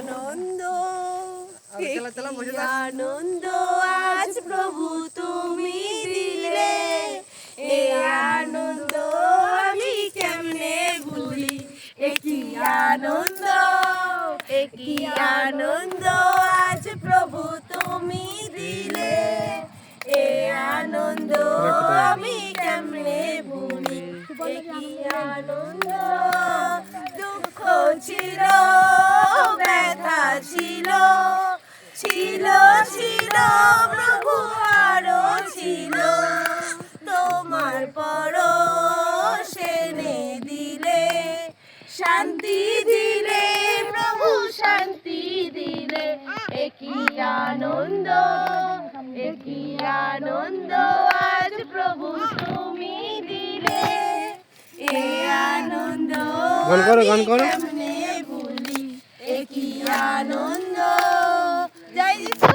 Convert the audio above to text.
আনন্দ আনন্দ আজ প্রভু তুমি দিলে, এ আনন্দ আমি কেমনে ভুলি। একই আনন্দ একই আনন্দ আজ প্রভু তুমি দিলে, এ আনন্দ আমি কেমনে ভুলি। একই আনন্দ দুঃখ ছিল ব্যথা ছিল ছিল ছিল প্রভু আরো ছিল, তোমার পরশ এনে দিলে শান্তি দিলে প্রভু শান্তি দিলে। একই আনন্দ একই আনন্দ আজ প্রভু তুমি দিলে, এ আনন্দ কেমনে ভুলি। একই আনন্দ। জয় যিশু।